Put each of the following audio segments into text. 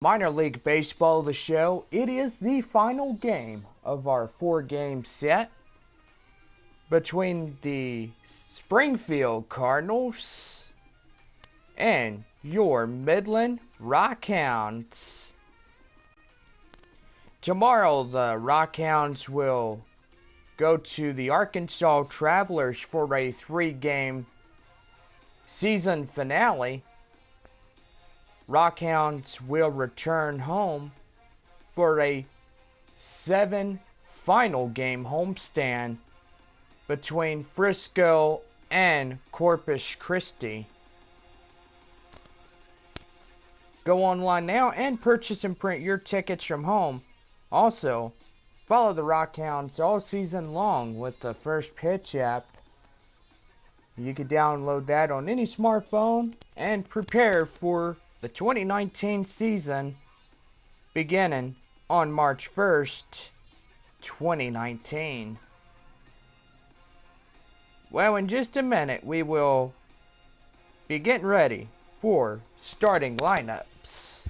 Minor League Baseball, the show. It is the final game of our 4-game set between the Springfield Cardinals and your Midland Rockhounds. Tomorrow, the Rockhounds will go to the Arkansas Travelers for a 3-game season finale. Rockhounds will return home for a 7 final game homestand between Frisco and Corpus Christi. Go online now and purchase and print your tickets from home. Also, follow the Rockhounds all season long with the First Pitch app. You can download that on any smartphone and prepare for the 2019 season beginning on March 1st, 2019. Well, in just a minute, we will be getting ready for starting lineups.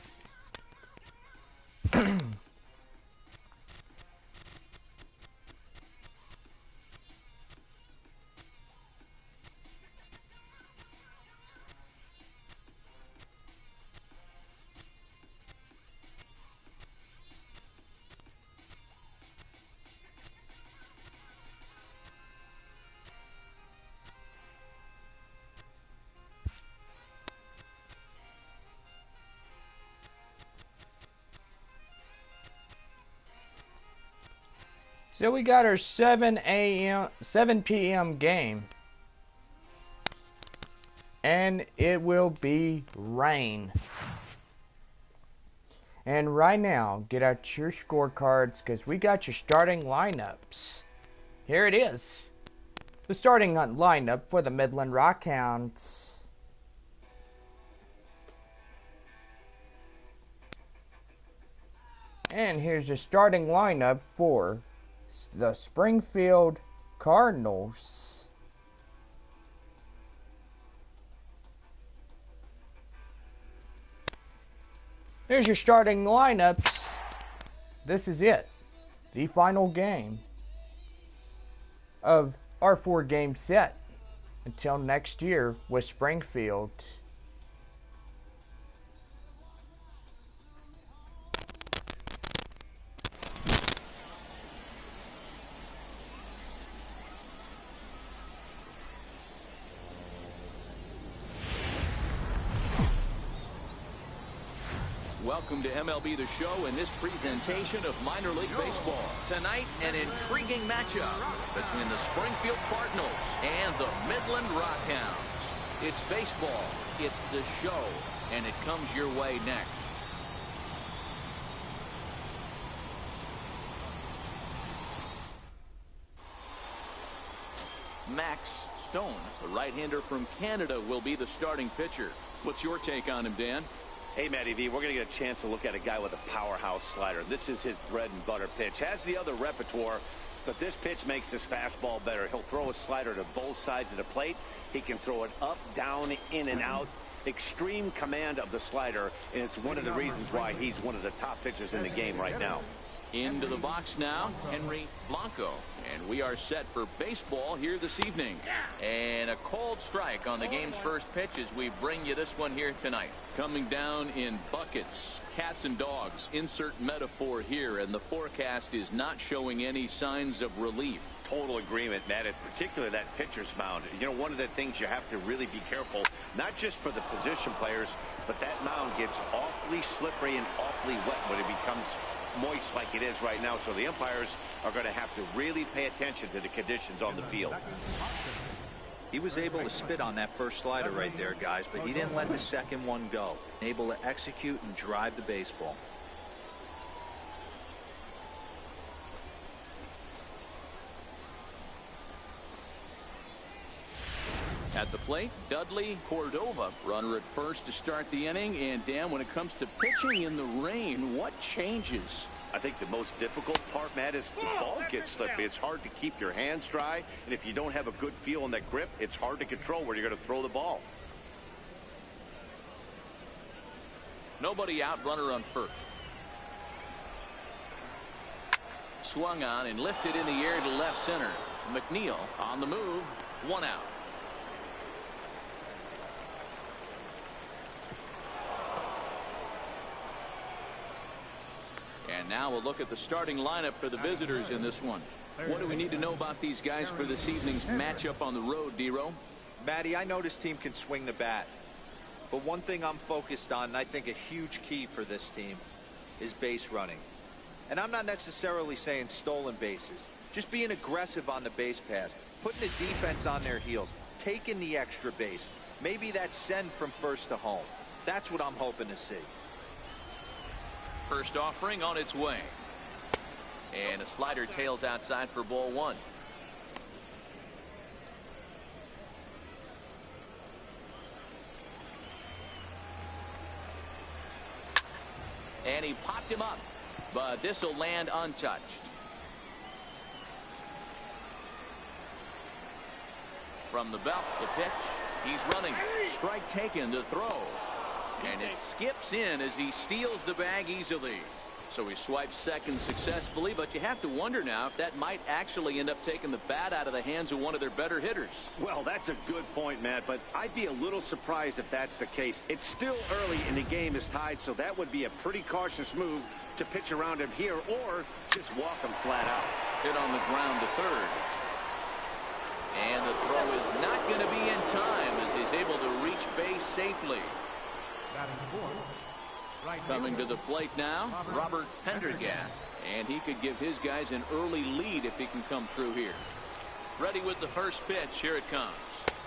So we got our 7 p.m. game. And it will be rain. And right now, get out your scorecards because we got your starting lineups. Here it is. The starting lineup for the Midland Rockhounds. And here's the starting lineup for the Springfield Cardinals. There's your starting lineups. This is it. The final game of our 4-game set until next year with Springfield. Welcome to MLB The Show and this presentation of minor league baseball. Tonight, an intriguing matchup between the Springfield Cardinals and the Midland Rockhounds. It's baseball, it's the show, and it comes your way next. Max Stone, the right-hander from Canada, will be the starting pitcher. What's your take on him, Dan? Hey, Matty V, we're going to get a chance to look at a guy with a powerhouse slider. This is his bread and butter pitch. Has the other repertoire, but this pitch makes his fastball better. He'll throw a slider to both sides of the plate. He can throw it up, down, in, and out. Extreme command of the slider, and it's one of the reasons why he's one of the top pitchers in the game right now. Into the box now, Henry Blanco. And we are set for baseball here this evening. And a cold strike on the game's first pitch as we bring you this one here tonight. Coming down in buckets, cats and dogs, insert metaphor here, and the forecast is not showing any signs of relief. Total agreement, Matt, and particularly that pitcher's mound. You know, one of the things you have to really be careful, not just for the position players, but that mound gets awfully slippery and awfully wet when it becomes moist like it is right now. So the umpires are going to have to really pay attention to the conditions on the field. He was able to spit on that first slider right there, guys, but he didn't let the second one go. Able to execute and drive the baseball. At the plate, Dudley Cordova, runner at first to start the inning. And Dan, when it comes to pitching in the rain, what changes? I think the most difficult part, Matt, is the ball gets slippery. It's hard to keep your hands dry, and if you don't have a good feel on that grip, it's hard to control where you're going to throw the ball. Nobody out, runner on first. Swung on and lifted in the air to left center. McNeil on the move, 1 out. And now we'll look at the starting lineup for the visitors in this one. What do we need to know about these guys for this evening's matchup on the road, D-Row? Matty, I know this team can swing the bat. But one thing I'm focused on, and I think a huge key for this team, is base running. And I'm not necessarily saying stolen bases. Just being aggressive on the base pass, putting the defense on their heels, taking the extra base. Maybe that's send from first to home. That's what I'm hoping to see. First offering on its way. And a slider tails outside for ball 1. And he popped him up, but this will land untouched. From the belt, the pitch. He's running. Strike taken, the throw. And it skips in as he steals the bag easily. So he swipes second successfully, but you have to wonder now if that might actually end up taking the bat out of the hands of one of their better hitters. Well, that's a good point, Matt, but I'd be a little surprised if that's the case. It's still early and the game is tied, so that would be a pretty cautious move to pitch around him here or just walk him flat out. Hit on the ground to third. And the throw is not going to be in time as he's able to reach base safely. Coming to the plate now, Robert Pendergast. And he could give his guys an early lead if he can come through here. Ready with the first pitch. Here it comes.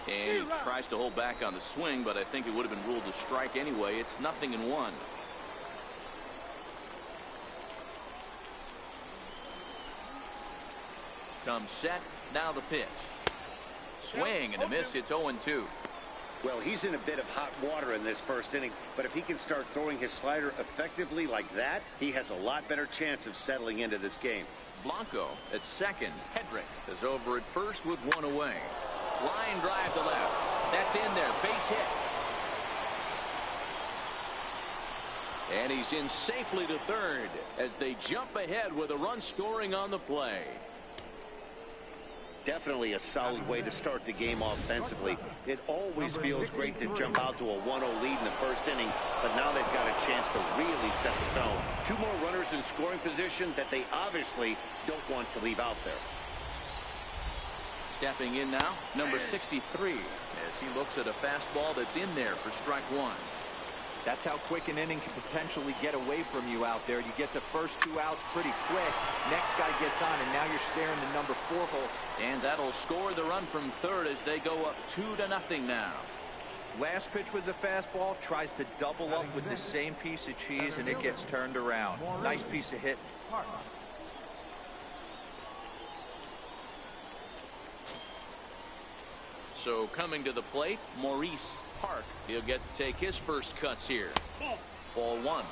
And he tries to hold back on the swing, but I think it would have been ruled a strike anyway. It's 0-1. Comes set. Now the pitch. Swing and a miss. It's 0-2. Well, he's in a bit of hot water in this first inning, but if he can start throwing his slider effectively like that, he has a lot better chance of settling into this game. Blanco at second. Hedrick is over at first with 1 away. Line drive to left. That's in there. Base hit. And he's in safely to third as they jump ahead with a run scoring on the play. Definitely a solid way to start the game offensively. It always feels great to jump out to a 1-0 lead in the first inning, but now they've got a chance to really set the tone. 2 more runners in scoring position that they obviously don't want to leave out there. Stepping in now, number 63, as he looks at a fastball that's in there for strike 1. That's how quick an inning can potentially get away from you out there. You get the first 2 outs pretty quick. Next guy gets on, and now you're staring the number 4 hole. And that'll score the run from third as they go up 2-0 now. Last pitch was a fastball. Tries to double up with the same piece of cheese, and it gets turned around. Nice piece of hit. So coming to the plate, Maurice Park. He'll get to take his first cuts here. Ball 1.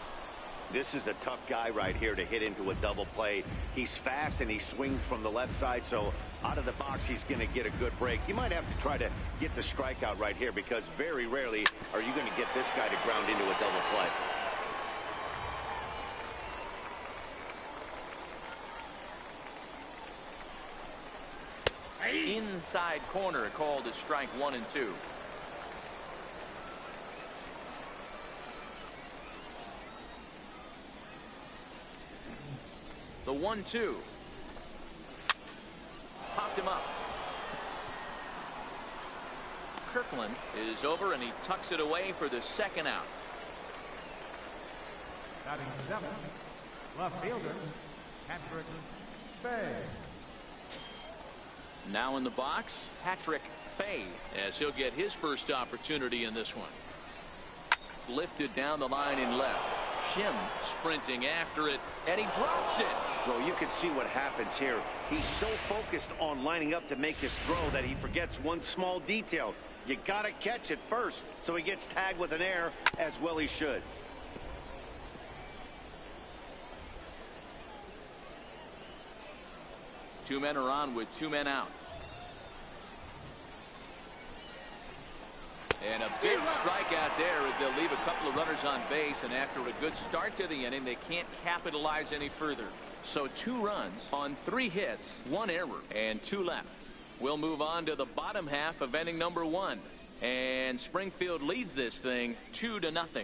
This is a tough guy right here to hit into a double play. He's fast and he swings from the left side, so out of the box he's going to get a good break. You might have to try to get the strikeout right here because very rarely are you going to get this guy to ground into a double play. Inside corner called as strike 1 and 2. The 1-2. Popped him up. Kirkland is over and he tucks it away for the second out. Batting 7, left fielder, Patrick Fay. Now in the box, Patrick Fay, as he'll get his first opportunity in this one. Lifted down the line in left. Shim sprinting after it, and he drops it. Well, you can see what happens here. He's so focused on lining up to make his throw that he forgets one small detail. You got to catch it first, so he gets tagged with an error, as well he should. Two men are on with 2 men out. And a big strikeout there as they'll leave a couple of runners on base, and after a good start to the inning, they can't capitalize any further. So 2 runs on 3 hits, 1 error, and 2 left. We'll move on to the bottom half of inning number 1. And Springfield leads this thing 2-0.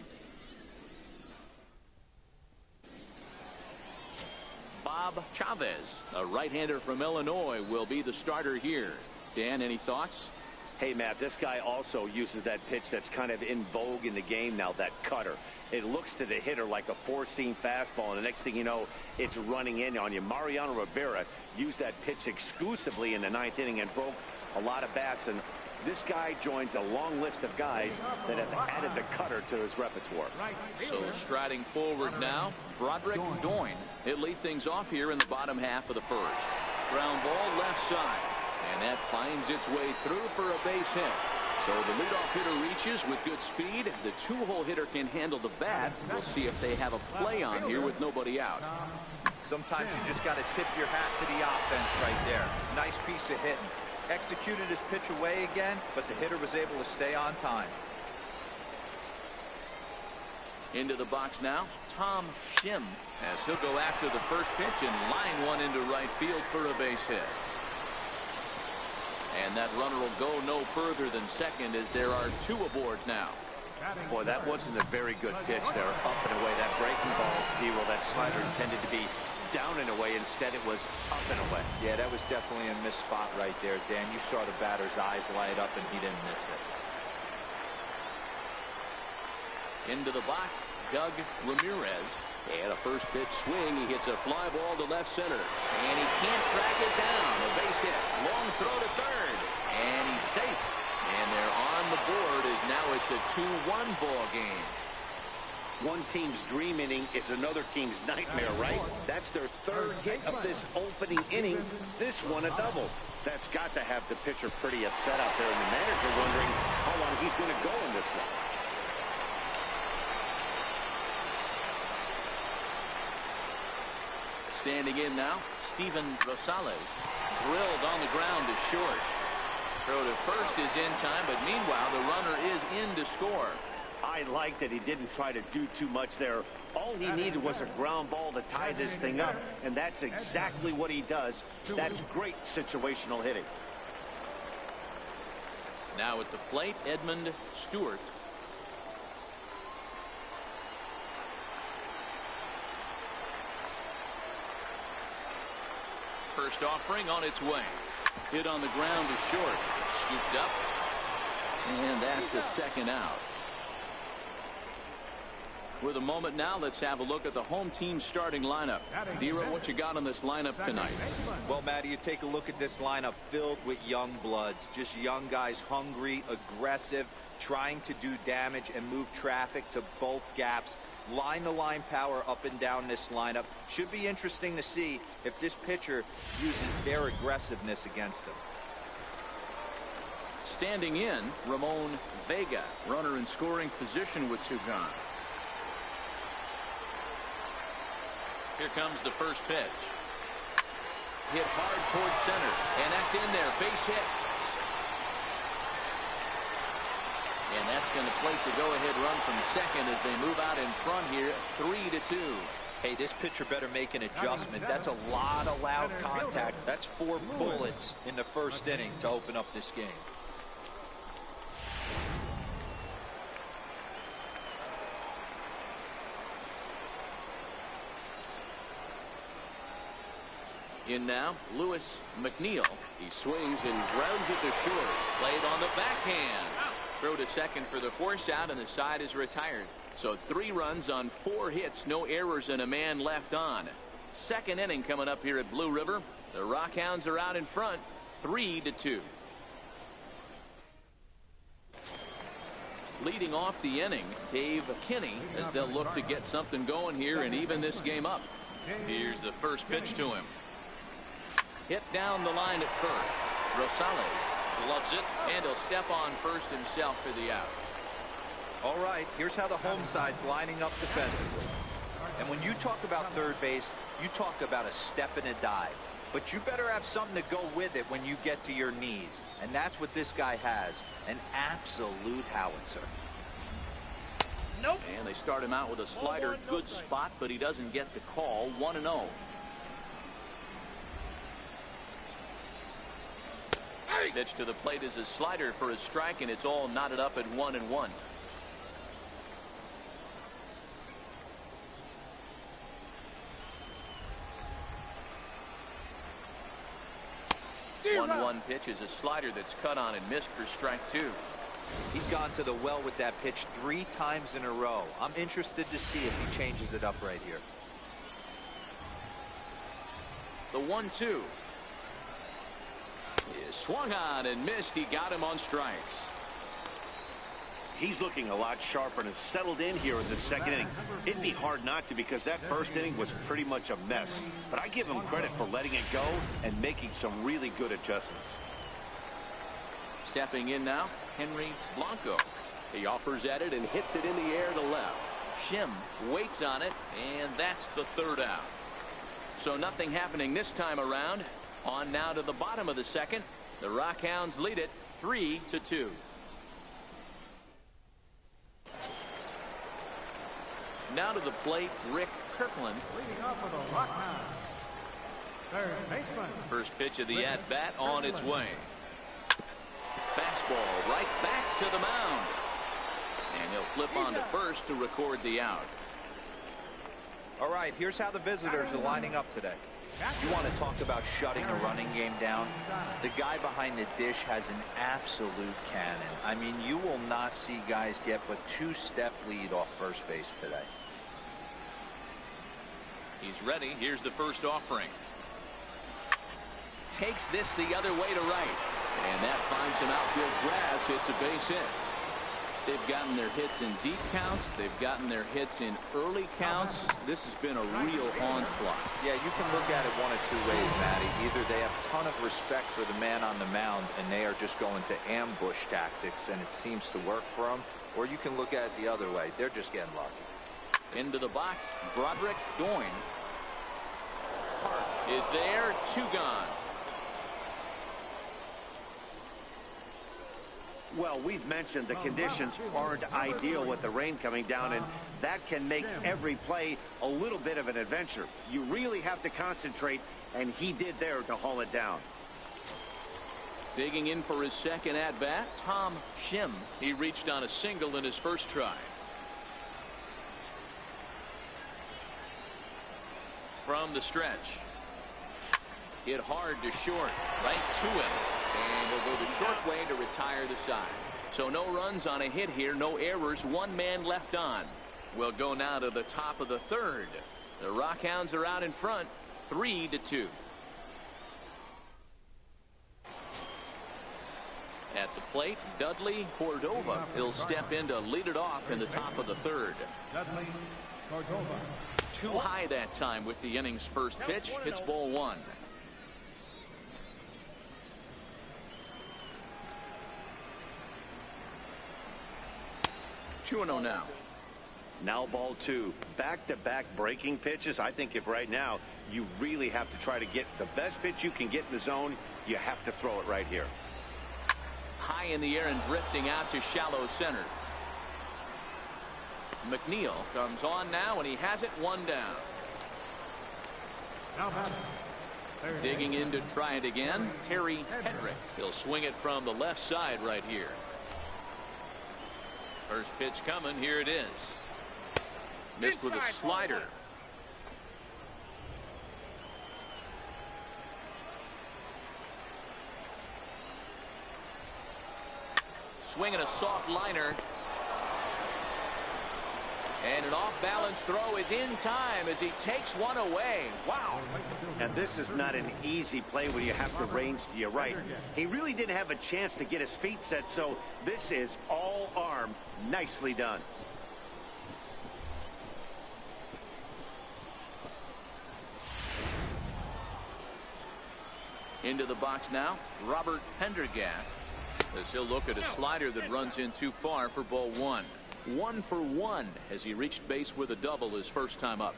Bob Chavez, a right-hander from Illinois, will be the starter here. Dan, any thoughts? Hey, Matt, this guy also uses that pitch that's kind of in vogue in the game now, that cutter. It looks to the hitter like a 4-seam fastball, and the next thing you know, it's running in on you. Mariano Rivera used that pitch exclusively in the 9th inning and broke a lot of bats, and this guy joins a long list of guys that have added the cutter to his repertoire. So striding forward now, Broderick Doyne. He'll lead things off here in the bottom half of the first. Ground ball left side. And that finds its way through for a base hit. So the leadoff hitter reaches with good speed. The 2-hole hitter can handle the bat. We'll see if they have a play on here with nobody out. Sometimes you just got to tip your hat to the offense right there. Nice piece of hitting. Executed his pitch away again, but the hitter was able to stay on time. Into the box now, Tom Shim, as he'll go after the first pitch and line one into right field for a base hit. And that runner will go no further than second as there are 2 aboard now. Boy, that wasn't a very good pitch there. Up and away. That breaking ball, Dero, that slider intended to be down and away. Instead, it was up and away. Yeah, that was definitely a missed spot right there, Dan. You saw the batter's eyes light up, and he didn't miss it. Into the box, Doug Ramirez. And a first pitch swing. He hits a fly ball to left center. And he can't track it down. A base hit. Long throw to third. And he's safe. And they're on the board as now it's a 2-1 ball game. One team's dream inning is another team's nightmare, right? That's their 3rd hit of this opening inning. This one a double. That's got to have the pitcher pretty upset out there, and the manager wondering how long he's going to go in this one. Standing in now, Steven Rosales. Drilled on the ground to short. Throw to first is in time, but meanwhile the runner is in to score. I like that he didn't try to do too much there. All he needed was a ground ball to tie this thing up, and that's exactly what he does. That's great situational hitting. Now at the plate, Edmund Stewart. First offering on its way. Hit on the ground to short. Scooped up. And that's the second out. With a moment now, let's have a look at the home team starting lineup. Dero, what you got on this lineup tonight? Well, Matty, you take a look at this lineup filled with young bloods. Just young guys, hungry, aggressive, trying to do damage and move traffic to both gaps. Line-to-line power up and down this lineup. Should be interesting to see if this pitcher uses their aggressiveness against them. Standing in, Ramon Vega, runner in scoring position with 2 gone. Here comes the first pitch. Hit hard towards center, and that's in there. Base hit. And that's going to plate the go-ahead run from second as they move out in front here, 3-2. Hey, this pitcher better make an adjustment. That's a lot of loud contact. That's 4 bullets in the first inning to open up this game. In now, Lewis McNeil. He swings and grounds it to short. Played on the backhand. Throw to second for the force out, and the side is retired. So 3 runs on 4 hits, no errors, and a man left on. Second inning coming up here at Blue River. The Rockhounds are out in front, 3-2. Leading off the inning, Dave Kinney, as they'll look to get something going here and even this game up. Here's the first pitch to him. Hit down the line at first. Rosales loves it, and he'll step on first himself for the out. All right, here's how the home side's lining up defensively. And when you talk about third base, you talk about a step and a dive. but you better have something to go with it when you get to your knees. And that's what this guy has, an absolute howitzer. Nope. And they start him out with a slider, good spot, but he doesn't get the call. 1-0. Pitch to the plate is a slider for a strike, and it's all knotted up at 1-1. 1-1 pitch is a slider that's cut on and missed for strike 2. He's gone to the well with that pitch 3 times in a row. I'm interested to see if he changes it up right here. The 1-2 is swung on and missed. He got him on strikes. He's looking a lot sharper and has settled in here in the second inning. It'd be hard not to, because that first inning was pretty much a mess. But I give him credit for letting it go and making some really good adjustments. Stepping in now, Henry Blanco. He offers at it and hits it in the air to left. Shim waits on it, and that's the 3rd out. So nothing happening this time around. On now to the bottom of the second. The Rockhounds lead it 3-2. Now to the plate, Rick Kirkland. Leading off for the Rockhounds, third baseman. First pitch of the at-bat on its way. Fastball right back to the mound. And he'll flip on to first to record the out. All right, here's how the visitors are lining up today. You want to talk about shutting a running game down? The guy behind the dish has an absolute cannon. I mean, you will not see guys get but 2-step lead off first base today. He's ready. Here's the first offering. Takes this the other way to right. And that finds some outfield grass. It's a base hit. They've gotten their hits in deep counts. They've gotten their hits in early counts. This has been a real onslaught. Yeah, you can look at it one of 2 ways, Matty. Either they have a ton of respect for the man on the mound and they are just going to ambush tactics and it seems to work for them, or you can look at it the other way. They're just getting lucky. Into the box, Broderick Doyne. Park is there, 2 gone. Well, we've mentioned the conditions aren't ideal with the rain coming down, and that can make every play a little bit of an adventure. You really have to concentrate, and he did there to haul it down. Digging in for his second at-bat, Tom Shim. He reached on a single in his first try. From the stretch. Hit hard to short, right to him. And he'll go the short way to retire the side. So no runs on a hit here, no errors, 1 man left on. We'll go now to the top of the 3rd. The Rockhounds are out in front, 3-2. At the plate, Dudley Cordova. He'll step in to lead it off in the top of the 3rd. Dudley Cordova. Too high that time with the inning's first pitch. Hits ball 1. (2-0) now. Now ball 2. Back-to-back breaking pitches. I think if right now you really have to try to get the best pitch you can get in the zone, you have to throw it right here. High in the air and drifting out to shallow center. McNeil comes on now, and he has it 1 down. Now batting, third Digging in baseman, to try it again, Terry Hedrick. He'll swing it from the left side right here. First pitch coming. Here it is. Missed with a slider. Swinging a soft liner. And an off-balance throw is in time as he takes one away. Wow. And this is not an easy play when you have to range to your right. He really didn't have a chance to get his feet set, so this is all arm. Nicely done. Into the box now, Robert Pendergast, as he'll look at a slider that runs in too far for ball 1. 1 for 1 as he reached base with a double his first time up.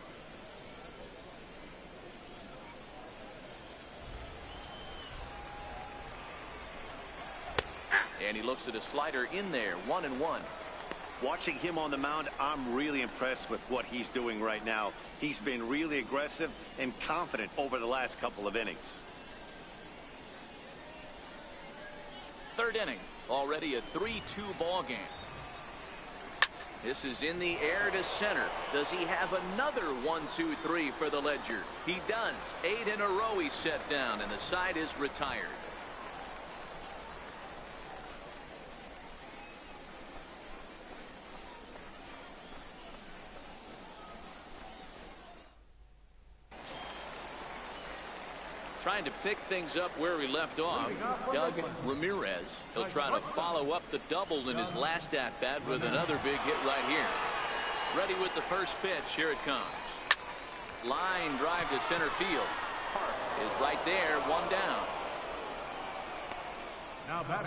And he looks at a slider in there, 1-1. Watching him on the mound, I'm really impressed with what he's doing right now. He's been really aggressive and confident over the last couple of innings. Third inning, already a 3-2 ball game. This is in the air to center. Does he have another 1-2-3 for the Ledger? He does. 8 in a row he's set down, and the side is retired. Trying to pick things up where he left off, Doug Ramirez. He'll try to follow up the double in his last at-bat with another big hit right here. Ready with the first pitch. Here it comes. Line drive to center field. Park is right there, 1 down.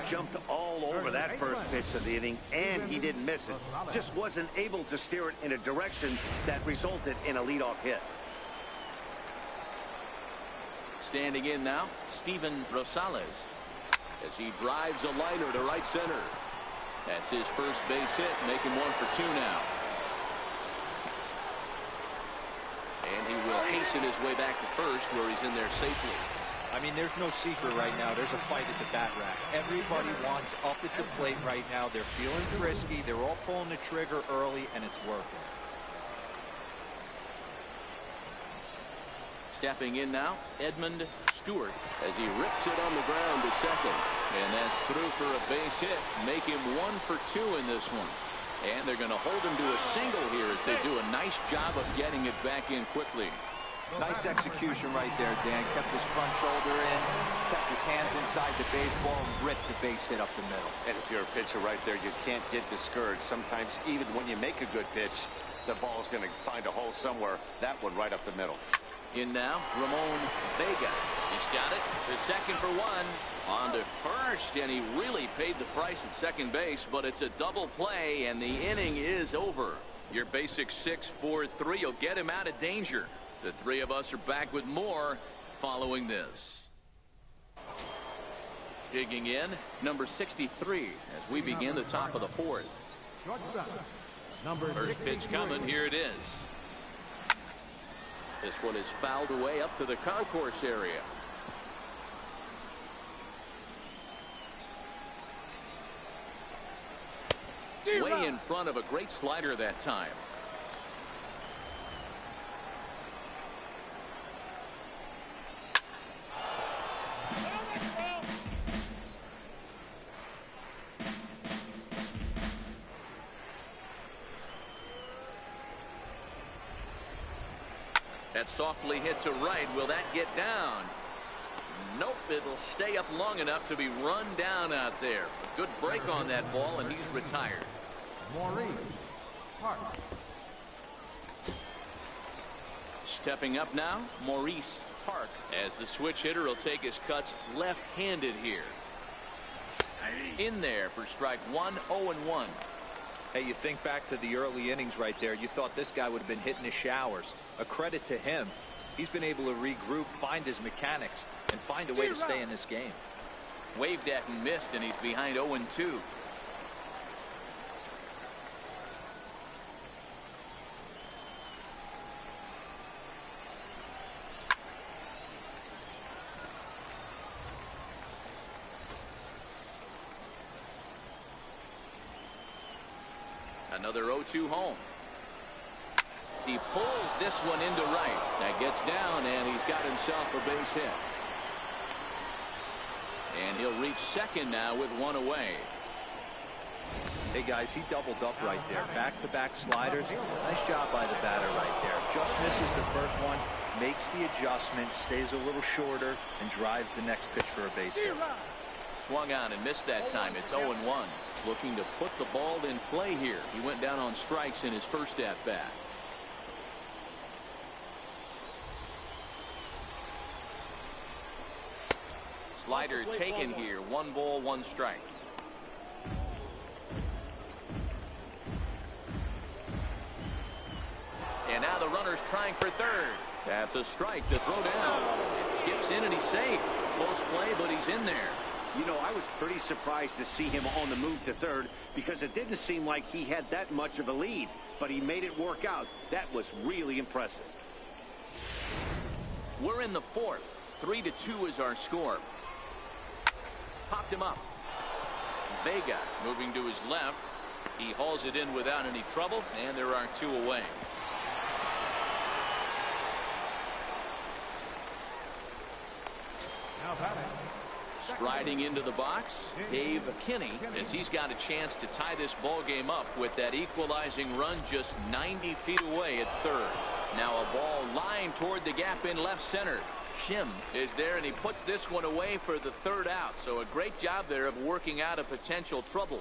Jumped all over that first pitch of the inning, and he didn't miss it. Just wasn't able to steer it in a direction that resulted in a leadoff hit. Standing in now, Steven Rosales, as he drives a liner to right center. That's his first base hit, making 1 for 2 now. And he will hasten his way back to first, where he's in there safely. I mean, there's no secret right now. There's a fight at the bat rack. Everybody wants up at the plate right now. They're feeling frisky. They're all pulling the trigger early, and it's working. Stepping in now, Edmund Stewart, as he rips it on the ground to second. And that's through for a base hit. Make him 1 for 2 in this one. And they're going to hold him to a single here as they do a nice job of getting it back in quickly. Nice execution right there, Dan. Kept his front shoulder in, kept his hands inside the baseball, and ripped the base hit up the middle. And if you're a pitcher right there, you can't get discouraged. Sometimes even when you make a good pitch, the ball's going to find a hole somewhere. That one right up the middle. In now, Ramon Vega. He's got it. The second for 1. On to first, and he really paid the price at second base, but it's a double play, and the inning is over. Your basic 6-4-3 will get him out of danger. The three of us are back with more following this. Digging in, number 63, as we begin the top of the 4th. First pitch coming. Here it is. This one is fouled away up to the concourse area. Way in front of a great slider that time. That's softly hit to right. Will that get down? Nope, it'll stay up long enough to be run down out there. A good break on that ball, and he's retired. Stepping up now, Maurice Park, as the switch hitter will take his cuts left-handed here. In there for strike 1, 0-1. Hey, you think back to the early innings right there. You thought this guy would have been hitting his showers. A credit to him. He's been able to regroup, find his mechanics, and find a way to stay in this game. Waved at and missed, and he's behind 0-2. Another 0-2 home. He pulls this one into right. That gets down, and he's got himself a base hit. And he'll reach second now with 1 away. Hey, guys, he doubled up right there. Back-to-back sliders. Nice job by the batter right there. Just misses the first one, makes the adjustment, stays a little shorter, and drives the next pitch for a base hit. Swung on and missed that time. It's 0-1. Looking to put the ball in play here. He went down on strikes in his first at-bat. Slider taken here. 1 ball, 1 strike. And now the runner's trying for third. That's a strike to throw down. It skips in and he's safe. Close play, but he's in there. You know, I was pretty surprised to see him on the move to third because it didn't seem like he had that much of a lead, but he made it work out. That was really impressive. We're in the fourth. 3-2 is our score. Popped him up. Vega moving to his left. He hauls it in without any trouble, and there are 2 away. Now batting. Striding into the box, Dave Kinney, as he's got a chance to tie this ball game up with that equalizing run just 90 feet away at third. Now a ball lined toward the gap in left center. Shim is there, and he puts this one away for the third out. So a great job there of working out a potential trouble.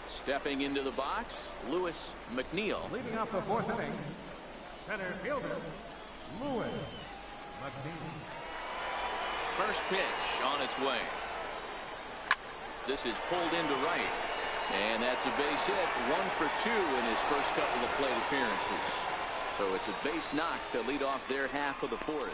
Stepping into the box, Lewis McNeil. Leading off the fourth inning, center fielder, Lewis McNeil. First pitch on its way. This is pulled into right. And that's a base hit. 1 for 2 in his first couple of plate appearances. So it's a base knock to lead off their half of the fourth.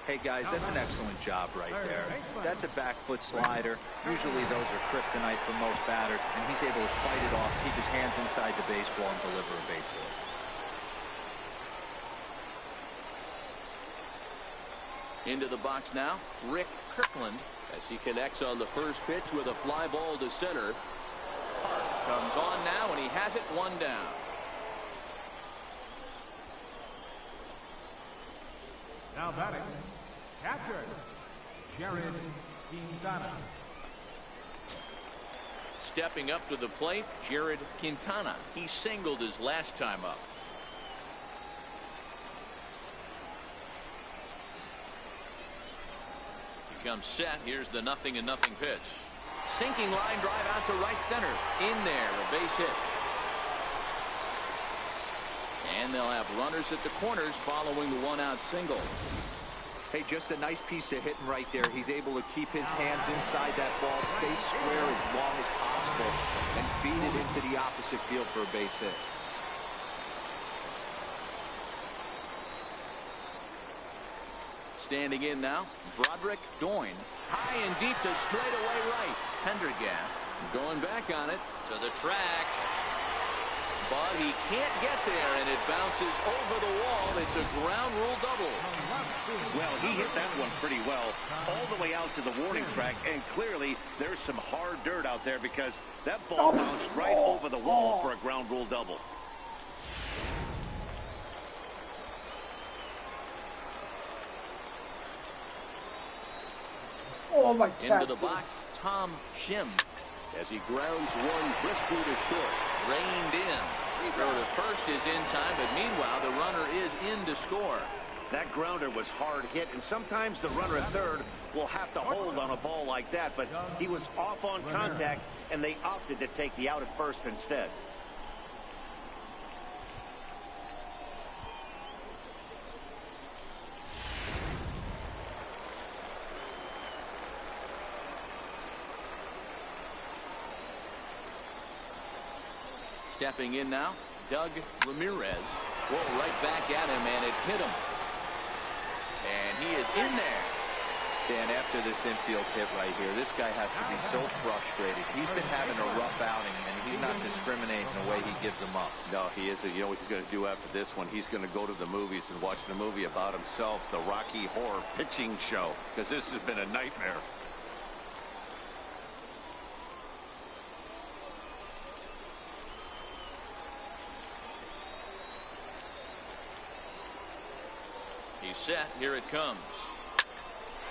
Hey guys, that's an excellent job right there. That's a back foot slider. Usually those are kryptonite for most batters, and he's able to fight it off, keep his hands inside the baseball, and deliver a base hit. Into the box now, Rick Kirkland, as he connects on the first pitch with a fly ball to center. Hart comes on now, and he has it 1 down. Now batting, catcher, Jared Quintana. Stepping up to the plate, Jared Quintana. He singled his last time up. He comes set. Here's the 0-0 pitch. Sinking line drive out to right center. In there, a base hit. And they'll have runners at the corners following the 1-out single. Hey, just a nice piece of hitting right there. He's able to keep his hands inside that ball, stay square as long as possible, and feed it into the opposite field for a base hit. Standing in now, Broderick Doyne. High and deep to straightaway right. Pendergast going back on it to the track. But he can't get there, and it bounces over the wall. It's a ground rule double. Well, he hit that one pretty well all the way out to the warning track, and clearly there's some hard dirt out there because that ball bounced right over the wall for a ground rule double. Oh my God. Into the box, Tom Shim, as he grounds one briskly to short. Reined in. Throw to first is in time, but meanwhile the runner is in to score. That grounder was hard hit, and sometimes the runner at third will have to hold on a ball like that, but he was off on contact, and they opted to take the out at first instead. Stepping in now, Doug Ramirez. Whoa, right back at him, and it hit him. And he is in there. Dan, after this infield hit right here, this guy has to be so frustrated. He's been having a rough outing, and he's not discriminating the way he gives them up. No, he isn't. You know what he's going to do after this one? He's going to go to the movies and watch the movie about himself, the Rocky Horror Pitching Show, because this has been a nightmare. He's set. Here it comes.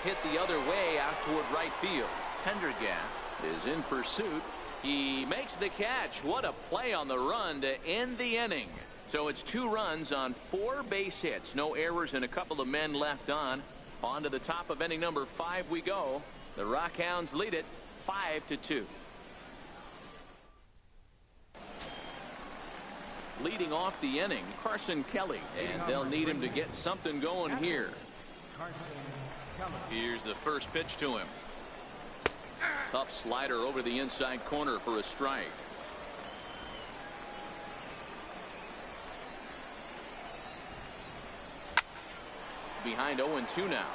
Hit the other way out toward right field. Pendergast is in pursuit. He makes the catch. What a play on the run to end the inning. So it's 2 runs on 4 base hits. No errors and a couple of men left on. On to the top of inning number 5 we go. The Rockhounds lead it 5-2. Leading off the inning, Carson Kelly, and they'll need him to get something going here. Here's the first pitch to him. Tough slider over the inside corner for a strike. behind 0-2 now.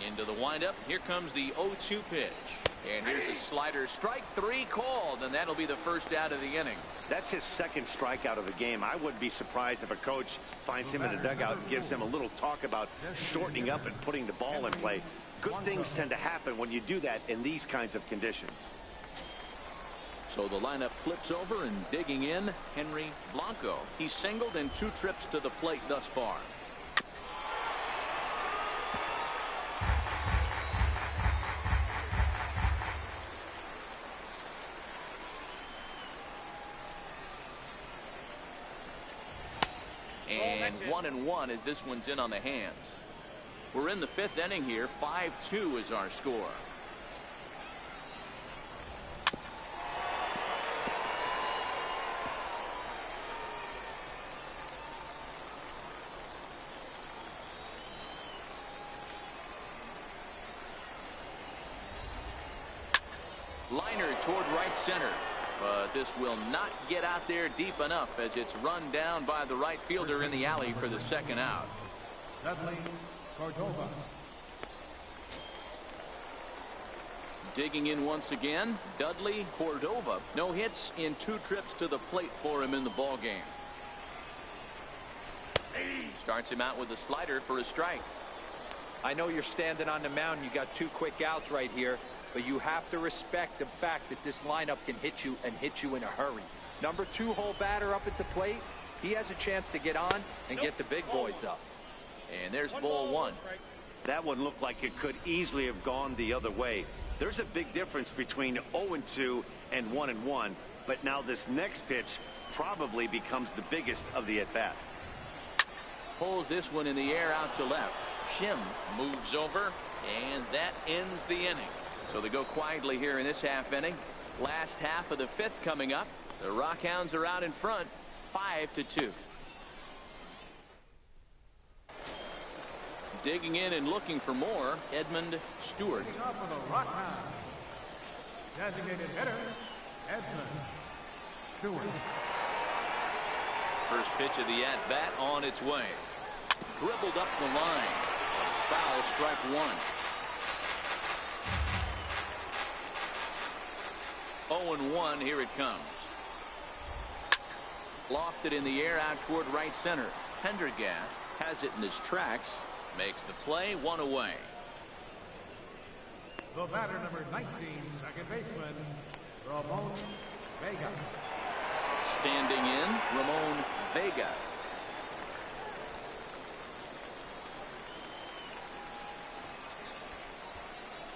Into the windup. Here comes the 0-2 pitch. And here's a slider. Strike three called, and that'll be the first out of the inning. That's his second strikeout of the game. I wouldn't be surprised if a coach finds him in the dugout and gives him a little talk about shortening up and putting the ball in play. Good things tend to happen when you do that in these kinds of conditions. So the lineup flips over, and digging in, Henry Blanco. He's singled in 2 trips to the plate thus far. And 1-1 as this one's in on the hands. We're in the 5th inning here. 5-2 is our score. Liner toward right center. But this will not get out there deep enough as it's run down by the right fielder in the alley for the second out. Dudley Cordova. Digging in once again, Dudley Cordova. No hits in 2 trips to the plate for him in the ball game. Starts him out with a slider for a strike. I know you're standing on the mound. You got 2 quick outs right here. But you have to respect the fact that this lineup can hit you and hit you in a hurry. Number 2 hole batter up at the plate. He has a chance to get on and get the big boys up. And there's ball 1. That one looked like it could easily have gone the other way. There's a big difference between 0-2 and 1-1. But now this next pitch probably becomes the biggest of the at-bat. Pulls this one in the air out to left. Shim moves over, and that ends the inning. So they go quietly here in this half inning. Last half of the 5th coming up. The Rockhounds are out in front, 5-2. Digging in and looking for more, Edmund Stewart. Leading off for the Rockhounds. Designated hitter, Edmund Stewart. First pitch of the at-bat on its way. Dribbled up the line. It's foul, strike 1. 0-1, here it comes. Lofted in the air out toward right center. Pendergast has it in his tracks. Makes the play, 1 away. The batter, number 19, second baseman, Ramon Vega. Standing in, Ramon Vega.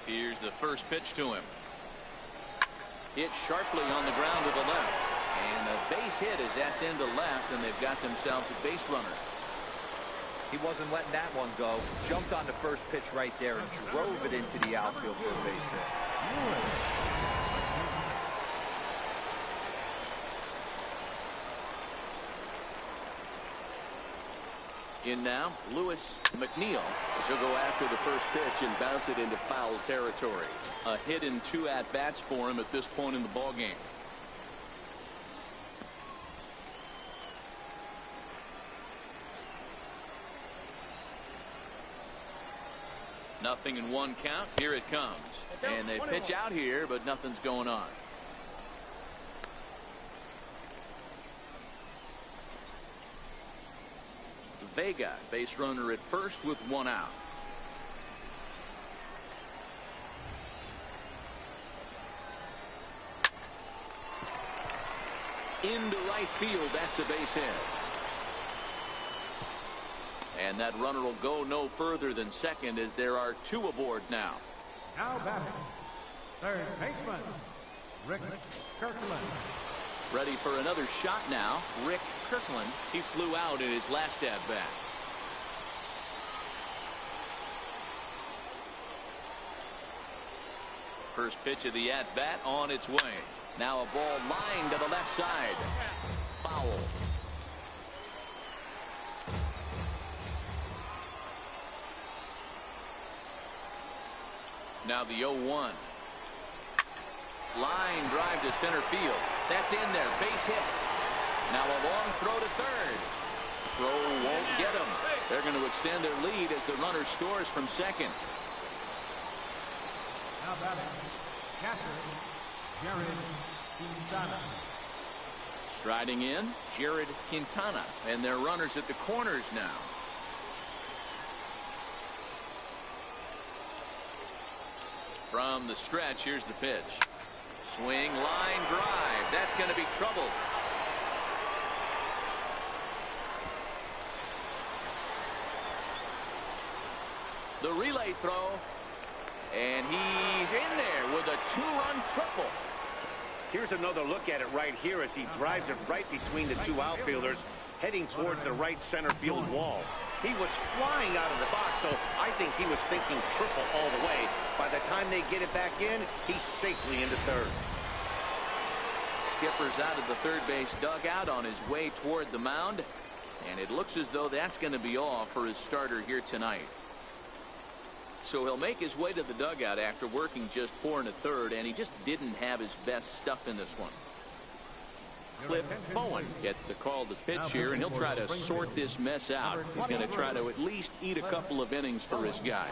Here's the first pitch to him. Hit sharply on the ground to the left. And a base hit as that's into left, and they've got themselves a base runner. He wasn't letting that one go. Jumped on the first pitch right there and drove it into the outfield for a base hit. In now, Lewis McNeil as he'll go after the first pitch and bounce it into foul territory. A hit in 2 at-bats for him at this point in the ball game. Nothing in 1 count. Here it comes. And they pitch out here, but nothing's going on. Vega, base runner at first with 1 out. Into right field, that's a base hit. And that runner will go no further than second as there are 2 aboard now. Now batting, third baseman, Rick Kirkland. Ready for another shot now, Rick Kirkland. He flew out in his last at-bat. First pitch of the at-bat on its way. Now a ball lined to the left side. Foul. Now the 0-1. Line drive to center field. That's in there. Base hit. Now a long throw to third. Throw won't get him. They're going to extend their lead as the runner scores from second. Now batting, catcher, Jared Quintana. Striding in, Jared Quintana. And their runners at the corners now. From the stretch, here's the pitch. Swing, line, drive. That's going to be trouble. The relay throw. And he's in there with a two-run triple. Here's another look at it right here as he drives it right between the two outfielders, heading towards the right center field wall. He was flying out of the box, so I think he was thinking triple all the way. By the time they get it back in, he's safely into third. Skipper's out of the third base dugout on his way toward the mound, and it looks as though that's going to be all for his starter here tonight. So he'll make his way to the dugout after working just 4 1/3, and he just didn't have his best stuff in this one. Cliff Bowen gets the call to pitch here, and he'll try to sort this mess out. He's going to try to at least eat a couple of innings for his guys.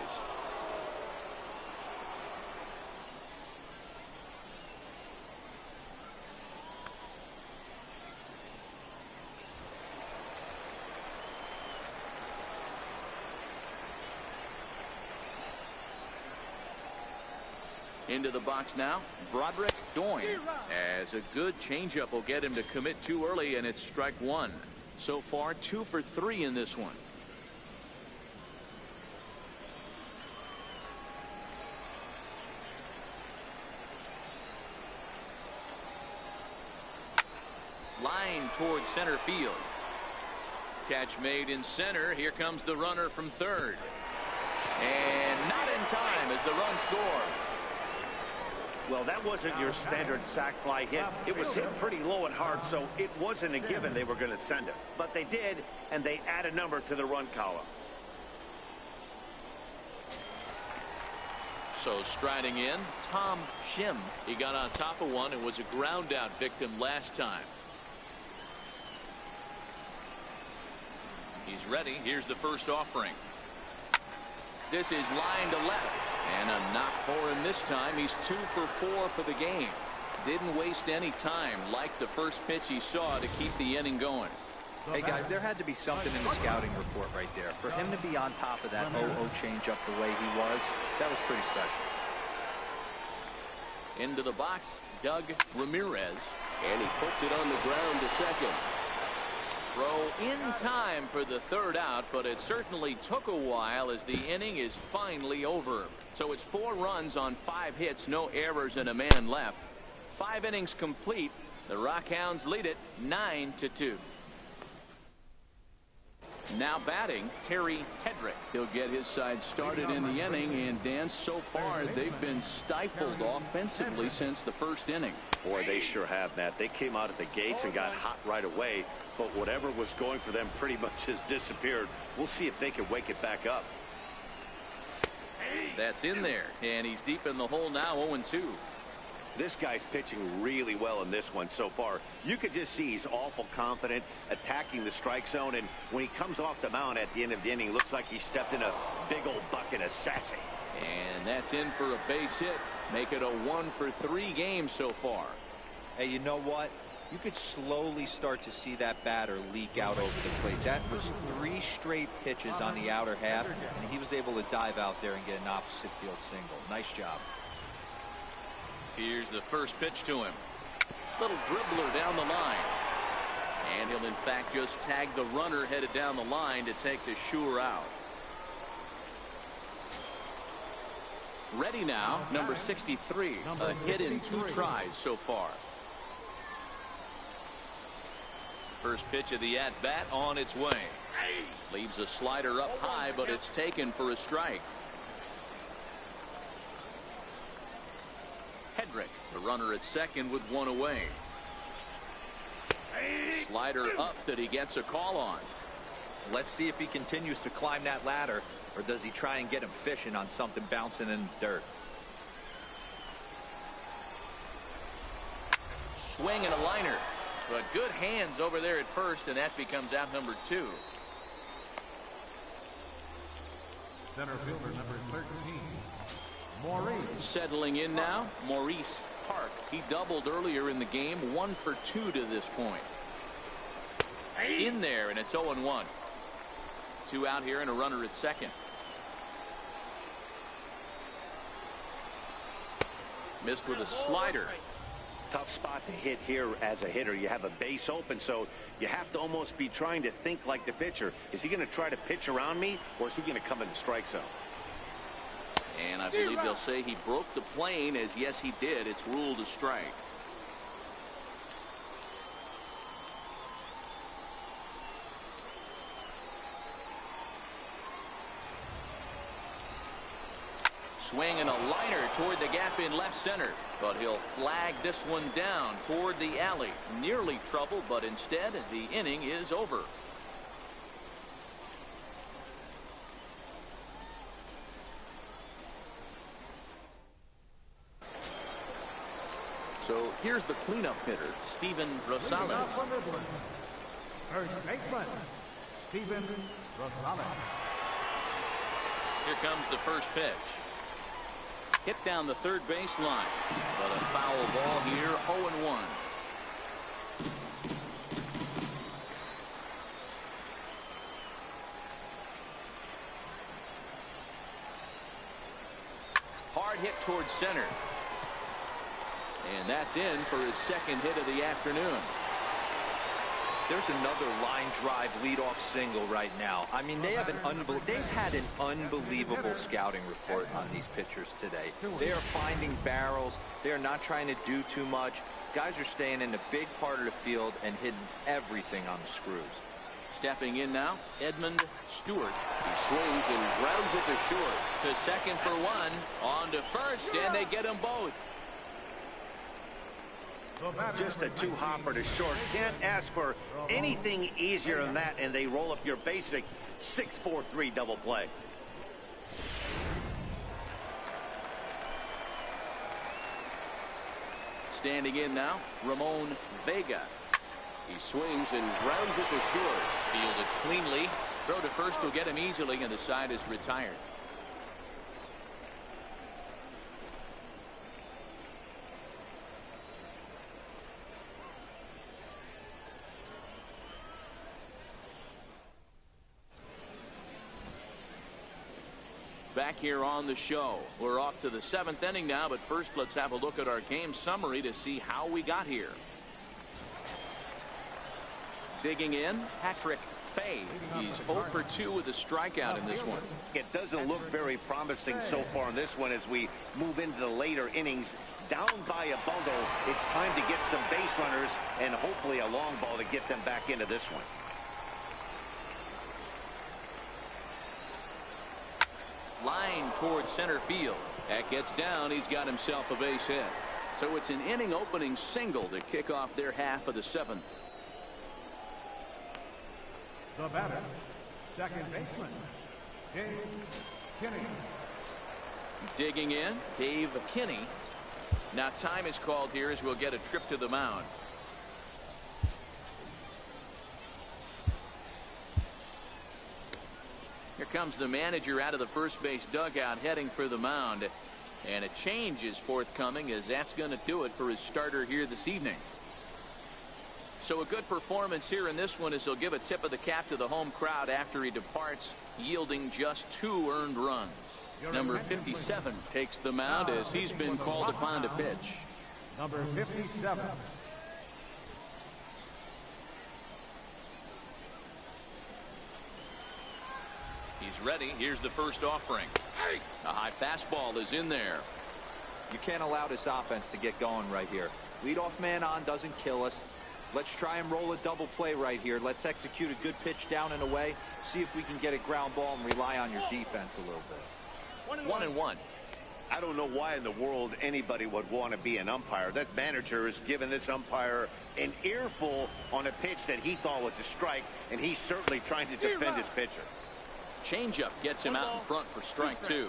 Into the box now, Broderick Doyne. As a good changeup will get him to commit too early, and it's strike one. So far, 2 for 3 in this one. Line towards center field. Catch made in center. Here comes the runner from third. And not in time as the run scores. Well, that wasn't your standard sac fly hit. It was hit pretty low and hard, so it wasn't a given they were going to send it. But they did, and they add a number to the run column. So striding in, Tom Shim. He got on top of one and was a ground out victim last time. He's ready. Here's the first offering. This is line to left. And a knock for him this time. He's 2 for 4 for the game. Didn't waste any time like the first pitch he saw to keep the inning going. Hey, guys, there had to be something in the scouting report right there. For him to be on top of that 0-0 changeup the way he was, that was pretty special. Into the box, Doug Ramirez. And he puts it on the ground to second. Throw in time for the third out, but it certainly took a while as the inning is finally over. So it's 4 runs on 5 hits, no errors, and a man left. 5 innings complete. The Rockhounds lead it 9-2. Now batting, Terry Hedrick. He'll get his side started in the inning, and Dan, so far they've been stifled offensively since the first inning. Boy, they sure have, Matt. They came out at the gates and got hot right away, but whatever was going for them pretty much has disappeared. We'll see if they can wake it back up. That's in there, and he's deep in the hole now, 0-2. This guy's pitching really well in this one so far. You could just see he's awful confident, attacking the strike zone, and when he comes off the mound at the end of the inning, looks like he stepped in a big old bucket of sassy. And that's in for a base hit. Make it a 1 for 3 game so far. Hey, you know what? You could slowly start to see that batter leak out over the plate. That was 3 straight pitches on the outer half, and he was able to dive out there and get an opposite field single. Nice job. Here's the first pitch to him. Little dribbler down the line. And he'll in fact just tag the runner headed down the line to take the sure out. Ready now, number 63. A hit in 2 tries so far. First pitch of the at-bat on its way. Leaves a slider up high, but it's taken for a strike. Hedrick, the runner at second with 1 away. Slider up that he gets a call on. Let's see if he continues to climb that ladder, or does he try and get him fishing on something bouncing in the dirt. swing and a liner. But good hands over there at first, and that becomes out number 2. Center fielder number 13, Maurice. Settling in now, Maurice Park. He doubled earlier in the game, 1 for 2 to this point. In there, and it's 0-1. 2 out here and a runner at second. Missed with a slider. Tough spot to hit here as a hitter. You have a base open, so you have to almost be trying to think like the pitcher. Is he going to try to pitch around me, or is he going to come in the strike zone? And I believe they'll say he broke the plane, as yes he did. It's ruled a strike. Swing and a liner toward the gap in left center, but he'll flag this one down toward the alley. Nearly trouble, but instead the inning is over. So here's the cleanup hitter, Steven Rosales. From Midland, first baseman, Steven Rosales. Here comes the first pitch. Hit down the third base line, but a foul ball here, 0-1. Hard hit towards center. And that's in for his second hit of the afternoon. There's another line drive leadoff single right now. I mean, they've had an unbelievable scouting report on these pitchers today. They are finding barrels. They are not trying to do too much. Guys are staying in the big part of the field and hitting everything on the screws. Stepping in now, Edmund Stewart. He swings and grounds it to short. To second for 1. On to first, and they get them both. Just a 2-hopper to short. Can't ask for anything easier than that, and they roll up your basic 6-4-3 double play. Standing in now, Ramon Vega. He swings and grounds it to short. Fielded cleanly. Throw to first will get him easily, and the side is retired. Back here on the show. We're off to the 7th inning now, but first let's have a look at our game summary to see how we got here. Digging in, Patrick Fay. He's 0 for 2 with a strikeout in this one. It doesn't look very promising so far in this one as we move into the later innings. Down by a bundle, it's time to get some base runners and hopefully a long ball to get them back into this one. Line towards center field. That gets down. He's got himself a base hit. So it's an inning opening single to kick off their half of the 7th. The batter, second baseman, Dave Kinney. Digging in, Dave Kinney. Now time is called here as we'll get a trip to the mound. Here comes the manager out of the first base dugout heading for the mound. And a change is forthcoming, as that's going to do it for his starter here this evening. So a good performance here in this one as he'll give a tip of the cap to the home crowd after he departs, yielding just 2 earned runs. Number 57 takes the mound as he's been called upon to pitch. Number 57. He's ready. Here's the first offering. A high fastball is in there. You can't allow this offense to get going right here. Leadoff man on doesn't kill us. Let's try and roll a double play right here. Let's execute a good pitch down and away. See if we can get a ground ball and rely on your defense a little bit. 1-1. I don't know why in the world anybody would want to be an umpire. That manager has given this umpire an earful on a pitch that he thought was a strike, and he's certainly trying to defend his pitcher. Changeup gets him out in front for strike 2.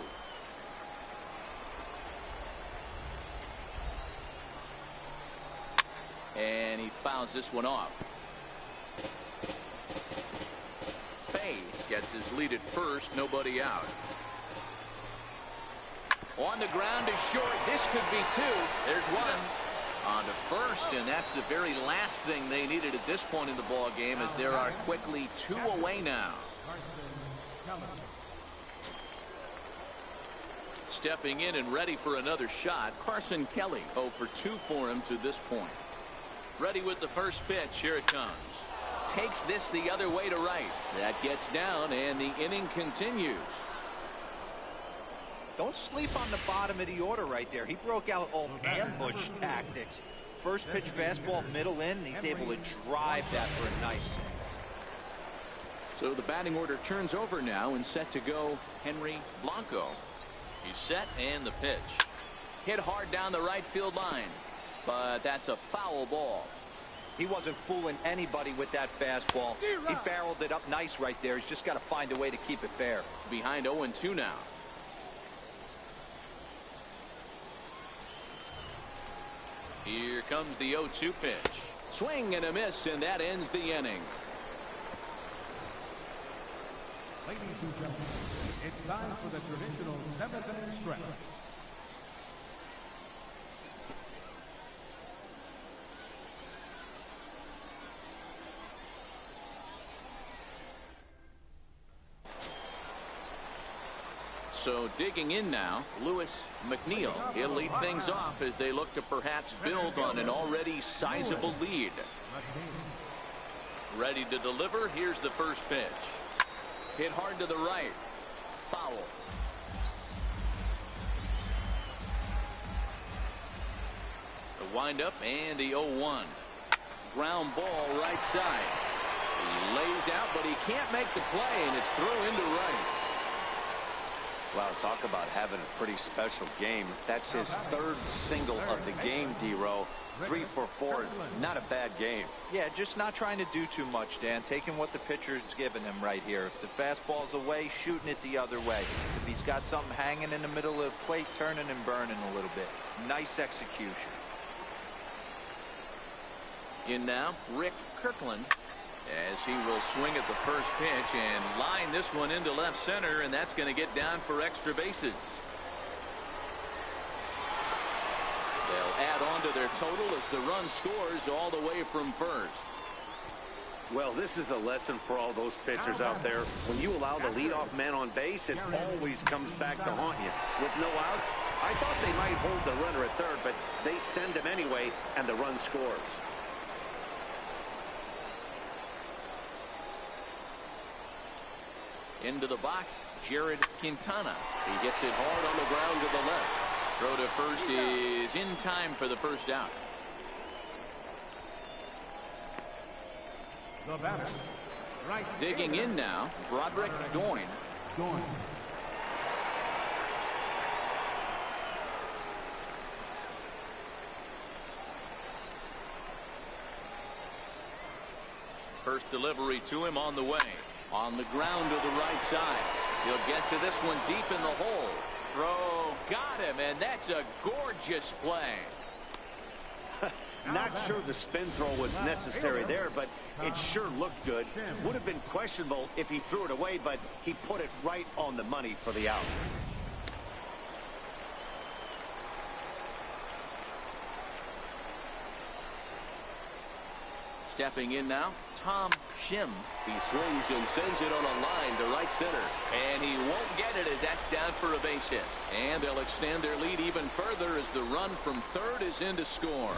And he fouls this one off. Fay gets his lead at first, nobody out. On the ground is short. This could be two. There's one. On to first, and that's the very last thing they needed at this point in the ball game, as there are quickly two away now. Stepping in and ready for another shot, Carson Kelly. 0 for 2 for him to this point. Ready with the first pitch. Here it comes. Takes this the other way to right. That gets down, and the inning continues. Don't sleep on the bottom of the order right there. He broke out all ambush tactics. First pitch fastball, middle in, and he's able to drive that for a nice swing. So the batting order turns over now, and set to go Henry Blanco. He's set, and the pitch. Hit hard down the right field line, but that's a foul ball. He wasn't fooling anybody with that fastball. He barreled it up nice right there. He's just got to find a way to keep it fair. Behind 0-2 now. Here comes the 0-2 pitch. Swing and a miss, and that ends the inning. Ladies and gentlemen, it's time for the traditional 7th inning stretch. So digging in now, Lewis McNeil. He'll lead things off as they look to perhaps build on an already sizable lead. Ready to deliver. Here's the first pitch. Hit hard to the right. Foul. The windup and the 0-1. Ground ball right side. He lays out, but he can't make the play, and it's thrown into right. Wow, talk about having a pretty special game. That's his third single of the game, D-Row. 3 for 4. Not a bad game. Yeah, just not trying to do too much, Dan. Taking what the pitcher's giving him right here. If the fastball's away, shooting it the other way. If he's got something hanging in the middle of the plate, turning and burning a little bit. Nice execution. In now, Rick Kirkland, as he will swing at the first pitch and line this one into left center, and that's going to get down for extra bases. They'll add on to their total as the run scores all the way from first. Well, this is a lesson for all those pitchers out there. When you allow the leadoff man on base, it always comes back to haunt you. With no outs, I thought they might hold the runner at third, but they send him anyway, and the run scores. Into the box, Jared Quintana. He gets it hard on the ground to the left. Throw to first is in time for the first out. The batter, right. Digging in now, Broderick Doyne. First delivery to him on the way. On the ground to the right side. He'll get to this one deep in the hole. Throw, got him, and that's a gorgeous play. Not sure the spin throw was necessary there, but it sure looked good. Would have been questionable if he threw it away, but he put it right on the money for the out. Stepping in now, Tom Shim. He swings and sends it on a line to right center. And he won't get it as that's down for a base hit. And they'll extend their lead even further as the run from third is in to score.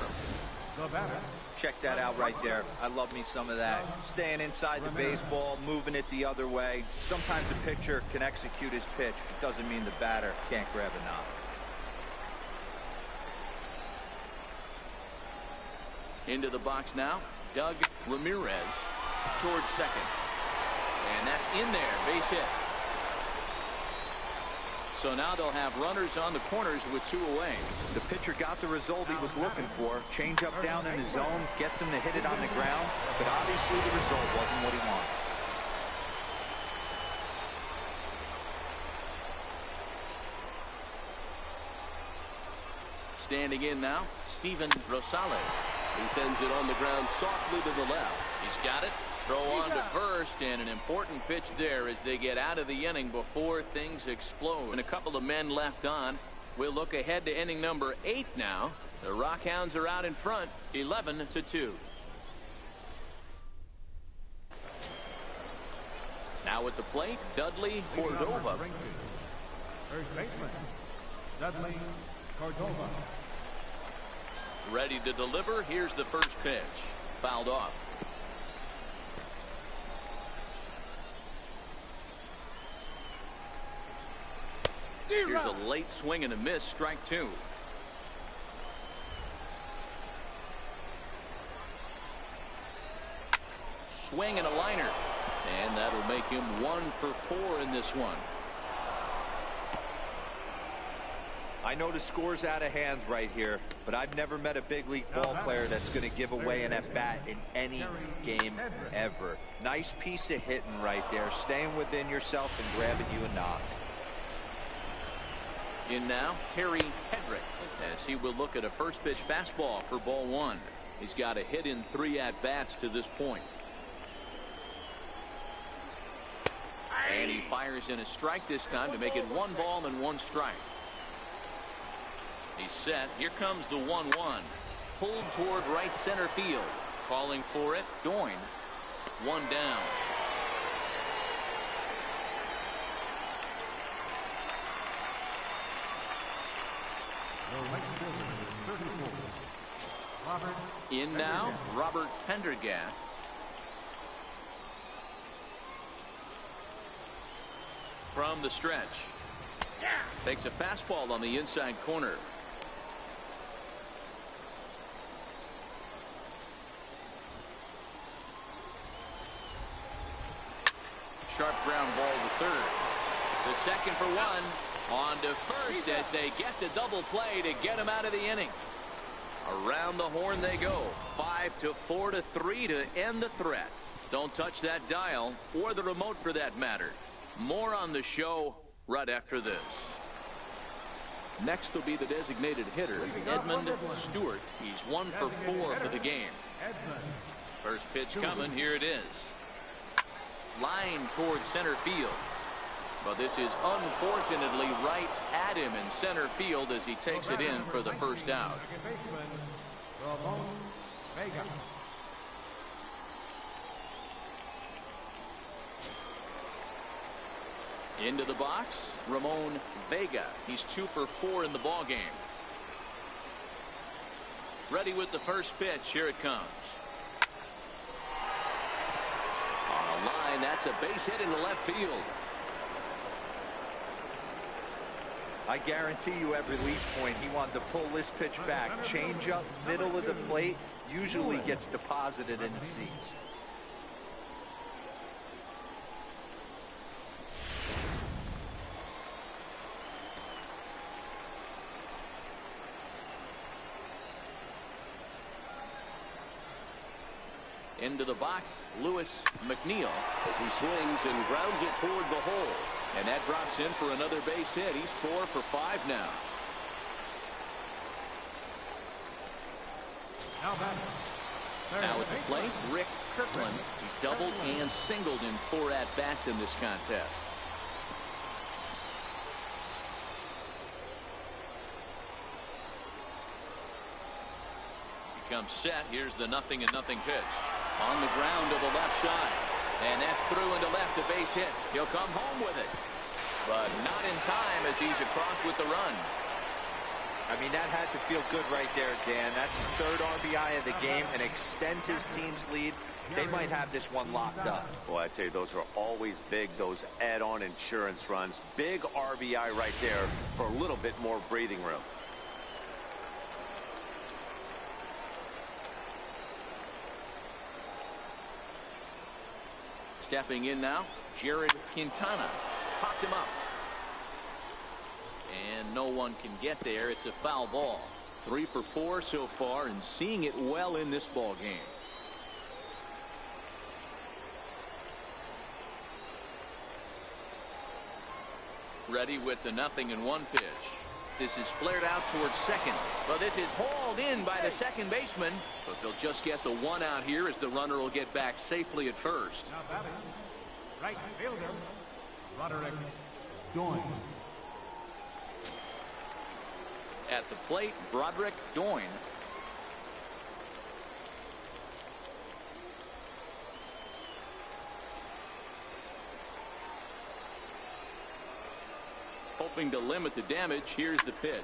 The batter. Check that out right there. I love me some of that. Staying inside the baseball, moving it the other way. Sometimes the pitcher can execute his pitch, but doesn't mean the batter can't grab a knob. Into the box now, Doug Ramirez towards second. And that's in there, base hit. So now they'll have runners on the corners with 2 away. The pitcher got the result he was looking for. Change up down in the zone, gets him to hit it on the ground, but obviously the result wasn't what he wanted. Standing in now, Steven Rosales. He sends it on the ground softly to the left. He's got it. Throw on to first, and an important pitch there as they get out of the inning before things explode. And a couple of men left on. We'll look ahead to inning number 8 now. The Rockhounds are out in front, 11-2. Now at the plate, Dudley Cordova. First baseman, Dudley Cordova. Ready to deliver. Here's the first pitch. Fouled off. Here's a late swing and a miss. Strike 2. Swing and a liner. And that'll make him 1 for 4 in this one. I know the score's out of hand right here, but I've never met a big league ball player that's going to give away an at-bat in any game ever. Nice piece of hitting right there, staying within yourself and grabbing you a knock. In now, Terry Hedrick, as he will look at a first pitch fastball for ball 1. He's got a hit in 3 at-bats to this point. And he fires in a strike this time to make it 1 ball and 1 strike. He's set. Here comes the 1-1. Pulled toward right center field. Calling for it. Doyne. 1 down. In now, Robert Pendergast. From the stretch. Takes a fastball on the inside corner. Sharp ground ball to third. The second for 1. On to first as they get the double play to get him out of the inning. Around the horn they go. 5-4-3 to end the threat. Don't touch that dial or the remote for that matter. More on the show right after this. Next will be the designated hitter, Edmund Stewart. He's 1 for 4 for the game. First pitch coming. Here it is. Line towards center field. But this is unfortunately right at him in center field as he takes it in for the first out. Into the box, Ramon Vega. He's 2 for 4 in the ball game. Ready with the first pitch. Here it comes. On a line, that's a base hit into left field. I guarantee you at release point he wanted to pull this pitch back. Change up, middle of the plate, usually gets deposited in the seats. Into the box, Lewis McNeil as he swings and grounds it toward the hole. And that drops in for another base hit. He's 4 for 5 now. Now at the plate, Rick Kirkland. He's doubled and singled in 4 at-bats in this contest. He comes set. Here's the 0-0 pitch. On the ground to the left side. And that's through into left, a base hit. He'll come home with it. But not in time as he's across with the run. I mean, that had to feel good right there, Dan. That's his 3rd RBI of the game and extends his team's lead. They might have this one locked up. Well, I tell you, those are always big, those add-on insurance runs. Big RBI right there for a little bit more breathing room. Stepping in now, Jared Quintana. Popped him up. And no one can get there. It's a foul ball. 3 for 4 so far and seeing it well in this ball game. Ready with the 0-1 pitch. This is flared out towards second. But this is hauled in by the second baseman. But they'll just get the one out here as the runner will get back safely at first. Now batting, right fielder, Roderick Doyne. At the plate, Broderick Doyne. Hoping to limit the damage, here's the pitch.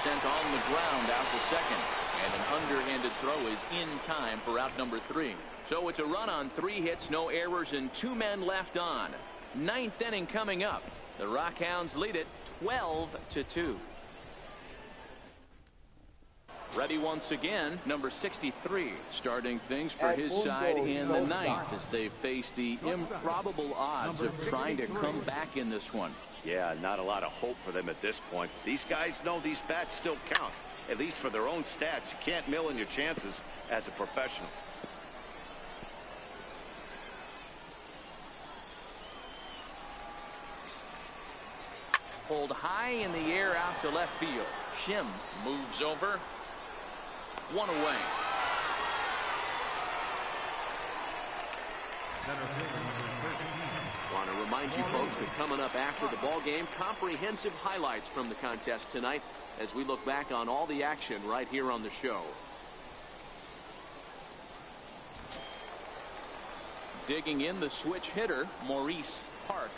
Sent on the ground out to second. And an underhanded throw is in time for out number 3. So it's a run on 3 hits, no errors, and 2 men left on. 9th inning coming up. The Rockhounds lead it 12-2. Ready once again, number 63, starting things for his side in the 9th as they face the improbable odds of trying to come back in this one. Yeah, not a lot of hope for them at this point. These guys know these bats still count, at least for their own stats. You can't mill in your chances as a professional. Pulled high in the air out to left field. Shim moves over. 1 away. Want to remind you folks that coming up after the ball game, comprehensive highlights from the contest tonight as we look back on all the action right here on the show. Digging in the switch hitter, Maurice Park.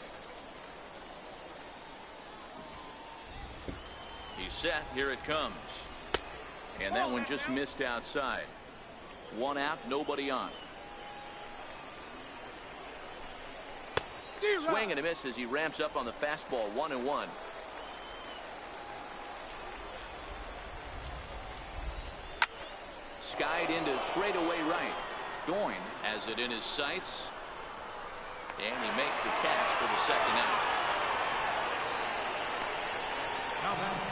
He's set. Here it comes. And that one just missed outside. 1 out, nobody on. Swing and a miss as he ramps up on the fastball. 1-1. Skied into straightaway right. Doyne has it in his sights. And he makes the catch for the second out. Now batting,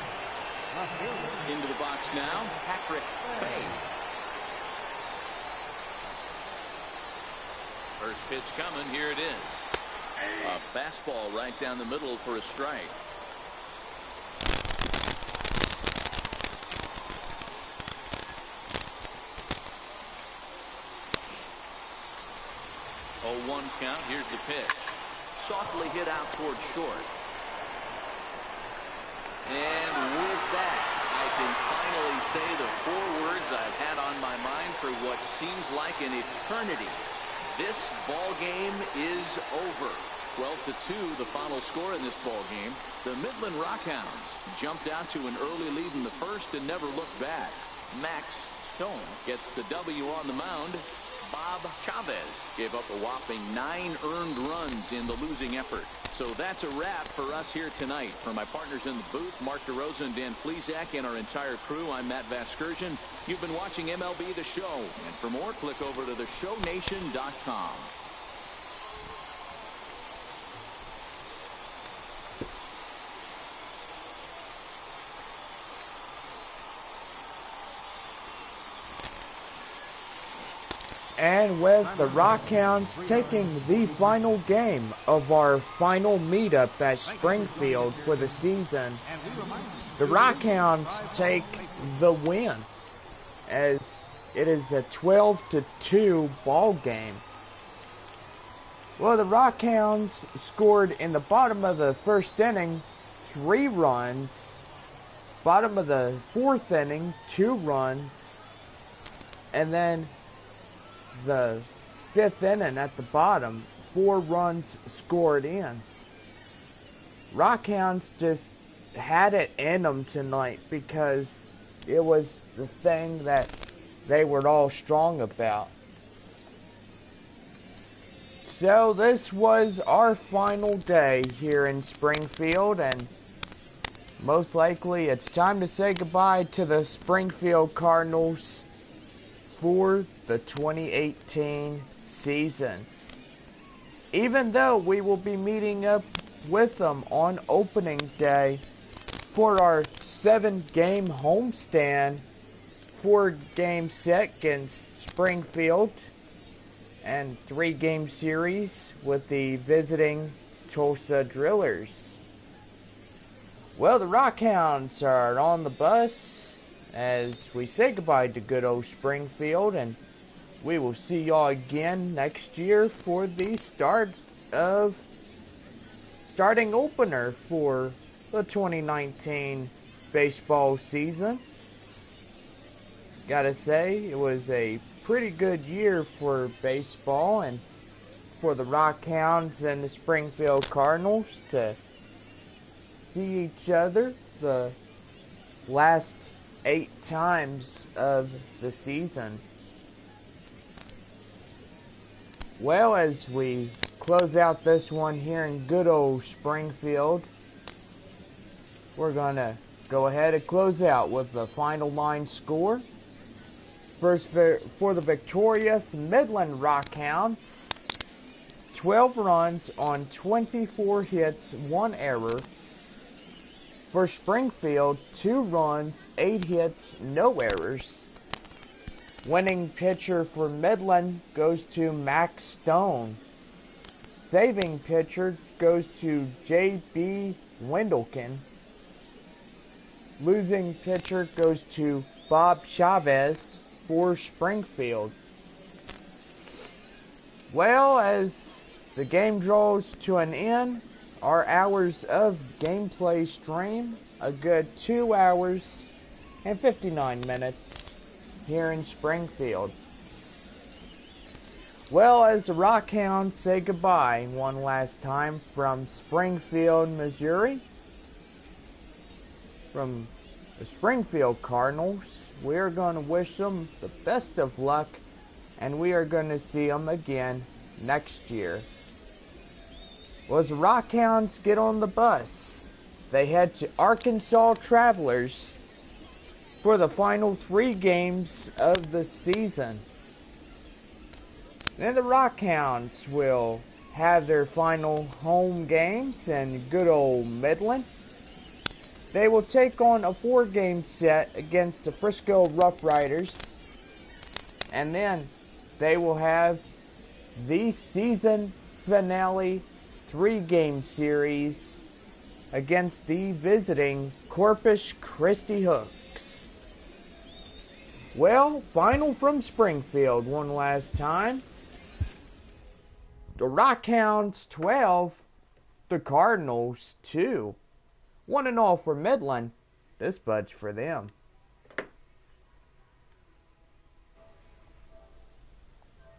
left fielder, Into the box now, Patrick Fay. First pitch coming. Here it is. A fastball right down the middle for a strike. Oh, 1 count. Here's the pitch. Softly hit out towards short. And with that, I can finally say the 4 words I've had on my mind for what seems like an eternity. This ball game is over. 12-2, the final score in this ball game. The Midland Rockhounds jumped out to an early lead in the first and never looked back. Max Stone gets the W on the mound. Bob Chavez gave up a whopping 9 earned runs in the losing effort. So that's a wrap for us here tonight. For my partners in the booth, Mark DeRosa and Dan Plesac, and our entire crew, I'm Matt Vasgersian. You've been watching MLB The Show. And for more, click over to theshownation.com. And with the Rockhounds taking the final game of our final meetup at Springfield for the season, the Rockhounds take the win as it is a 12-2 ball game. Well, the Rockhounds scored in the bottom of the first inning 3 runs, bottom of the 4th inning 2 runs, and then the 5th inning at the bottom 4 runs scored in. Rockhounds just had it in them tonight because it was the thing that they were all strong about. So this was our final day here in Springfield, and most likely it's time to say goodbye to the Springfield Cardinals for the 2018 season. Even though we will be meeting up with them on opening day for our 7-game homestand, 4-game set against Springfield, and 3-game series with the visiting Tulsa Drillers. Well, the Rockhounds are on the bus as we say goodbye to good old Springfield, and we will see y'all again next year for the starting opener for the 2019 baseball season. Gotta say, it was a pretty good year for baseball and for the Rockhounds and the Springfield Cardinals to see each other the last 8 times of the season. Well, as we close out this one here in good old Springfield, we're gonna go ahead and close out with the final line score. First, for the victorious Midland Rockhounds, 12 runs on 24 hits, 1 error. For Springfield, 2 runs, 8 hits, no errors. Winning pitcher for Midland goes to Max Stone. Saving pitcher goes to JB Wendelken. Losing pitcher goes to Bob Chavez for Springfield. Well, as the game draws to an end, our hours of gameplay stream, a good 2 hours and 59 minutes here in Springfield. Well, as the Rockhounds say goodbye one last time from Springfield, Missouri, from the Springfield Cardinals, we're going to wish them the best of luck, and we are going to see them again next year. Well, as the Rockhounds get on the bus, they head to Arkansas Travelers for the final 3 games of the season. Then the Rockhounds will have their final home games in good old Midland. They will take on a 4-game set against the Frisco Rough Riders, and then they will have the season finale 3-game series against the visiting Corpus Christi Hooks. Well, final from Springfield one last time. The Rockhounds 12, the Cardinals 2. 1-all for Midland. This bud's for them.